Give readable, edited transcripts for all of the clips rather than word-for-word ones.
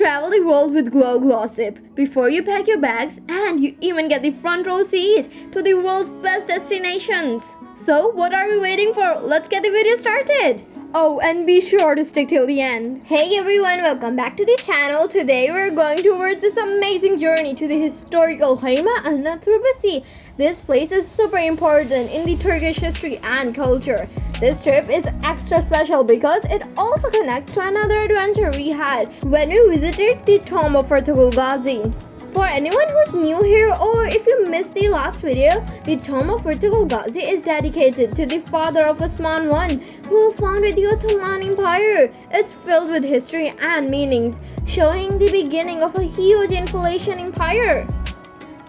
travel the world with Glow Glossip before you pack your bags, and you even get the front row seat to the world's best destinations. So what are we waiting for? Let's get the video started. Oh, and be sure to stick till the end. Hey everyone, welcome back to the channel. Today we're going towards this amazing journey to the historical Hayme Ana Türbesi. This place is super important in the Turkish history and culture. This trip is extra special because it also connects to another adventure we had when we visited the tomb of Ertuğrul Gazi. For anyone who's new here or if you missed the last video, the tomb of Ertuğrul Gazi is dedicated to the father of Osman I, who founded the Ottoman Empire. It's filled with history and meanings, showing the beginning of a huge inflation empire.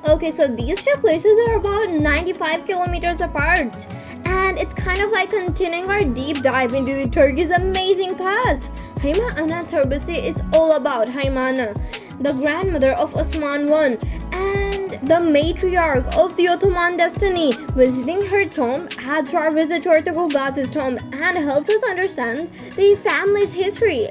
Okay, so these two places are about 95 kilometers apart, and it's kind of like continuing our deep dive into the Turkey's amazing past. Hayme Ana Türbesi is all about Hayme Ana, the grandmother of Osman I and the matriarch of the Ottoman dynasty. Visiting her tomb adds to our visit to Ertuğrul Gazi's tomb and helps us understand the family's history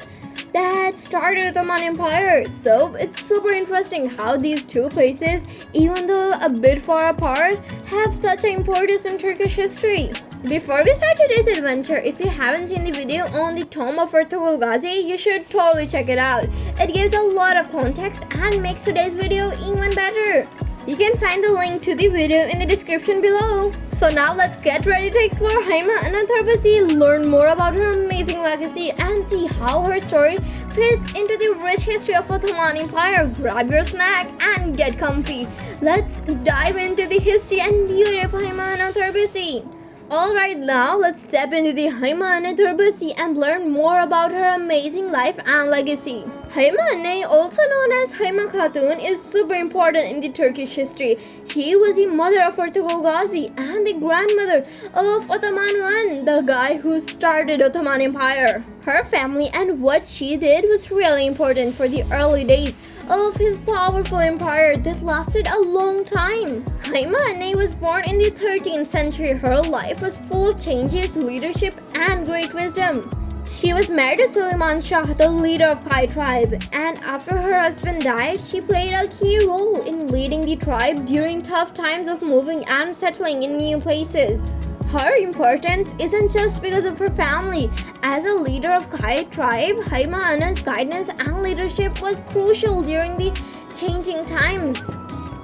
that started the Ottoman Empire. So it's super interesting how these two places, even though a bit far apart, have such an importance in Turkish history. Before we start today's adventure, if you haven't seen the video on the tomb of Ertuğrul Gazi, you should totally check it out. It gives a lot of context and makes today's video even better. You can find the link to the video in the description below. So now let's get ready to explore Hayme Ana Türbesi, learn more about her amazing legacy, and see how her story fits into the rich history of Ottoman Empire. Grab your snack and get comfy. Let's dive into the history and beauty of Hayme Ana Türbesi. Alright, now let's step into the Hayme Ana Türbesi and learn more about her amazing life and legacy. Hayme Ana, also known as Hayme Hatun, is super important in the Turkish history. She was the mother of Ertuğrul Gazi and the grandmother of Ottoman I, the guy who started Ottoman Empire. Her family and what she did was really important for the early days of his powerful empire that lasted a long time. Hayme Ana was born in the 13th century. Her life was full of changes, leadership, and great wisdom. She was married to Süleyman Shah, the leader of Kai tribe, and after her husband died, she played a key role in leading the tribe during tough times of moving and settling in new places. Her importance isn't just because of her family. As a leader of Kai tribe, Hayme Ana's guidance and leadership was crucial during the changing times.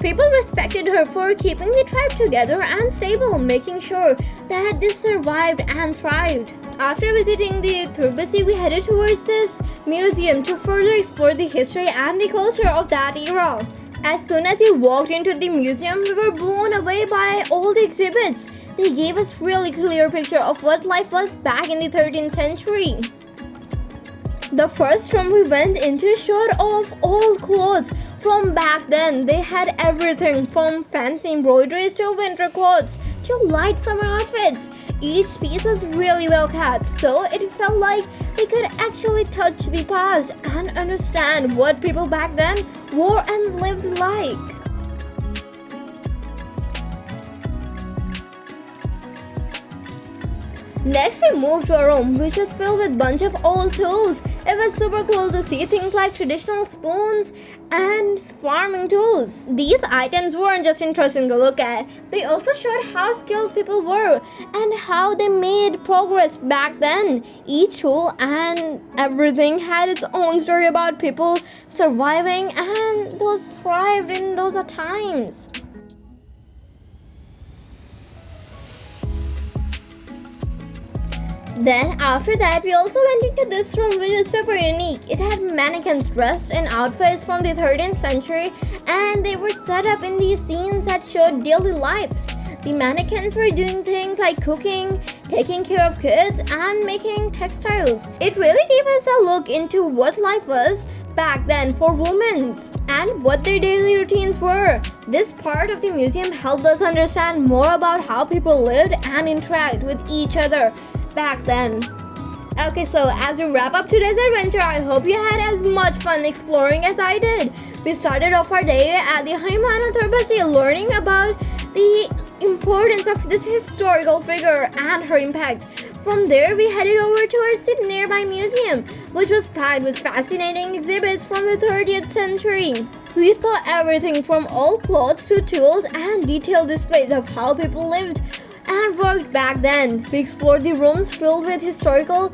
People respected her for keeping the tribe together and stable, making sure that this survived and thrived. After visiting the Türbesi, we headed towards this museum to further explore the history and the culture of that era. As soon as we walked into the museum, we were blown away by all the exhibits. They gave us really clear picture of what life was back in the 13th century. The first room we went into showed off old clothes from back then. They had everything from fancy embroideries to winter coats to light summer outfits. Each piece was really well kept, so it felt like we could actually touch the past and understand what people back then wore and lived like. Next, we moved to a room which was filled with a bunch of old tools. It was super cool to see things like traditional spoons and farming tools. These items weren't just interesting to look at, they also showed how skilled people were and how they made progress back then. Each tool and everything had its own story about people surviving and those thrived in those times. Then after that, we also went into this room which was super unique. It had mannequins dressed in outfits from the 13th century, and they were set up in these scenes that showed daily lives. The mannequins were doing things like cooking, taking care of kids, and making textiles. It really gave us a look into what life was back then for women and what their daily routines were. This part of the museum helped us understand more about how people lived and interact with each other back then. Okay, so as we wrap up today's adventure, I hope you had as much fun exploring as I did. We started off our day at the Hayme Ana Türbesi, learning about the importance of this historical figure and her impact. from there we headed over towards the nearby museum, which was packed with fascinating exhibits from the 30th century. We saw everything from old clothes to tools and detailed displays of how people lived and worked back then. We explored the rooms filled with historical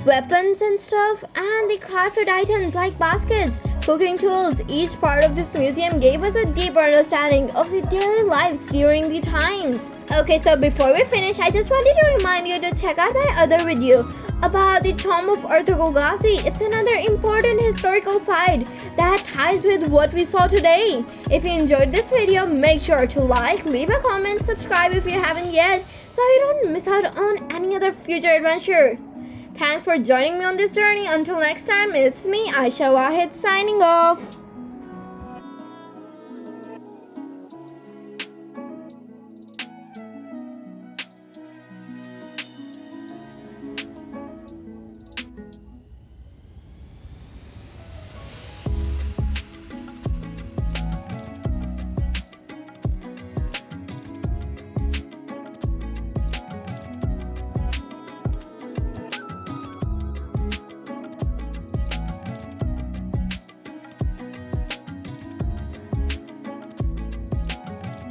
weapons and stuff, and the crafted items like baskets, cooking tools. Each part of this museum gave us a deeper understanding of the daily lives during the times. Okay, so before we finish, I just wanted to remind you to check out my other video about the tomb of Ertuğrul Gazi. It's another important historical site that ties with what we saw today. If you enjoyed this video, make sure to like, leave a comment, subscribe if you haven't yet, so you don't miss out on any other future adventure. Thanks for joining me on this journey. Until next time, it's me, Aisha Wahid, signing off.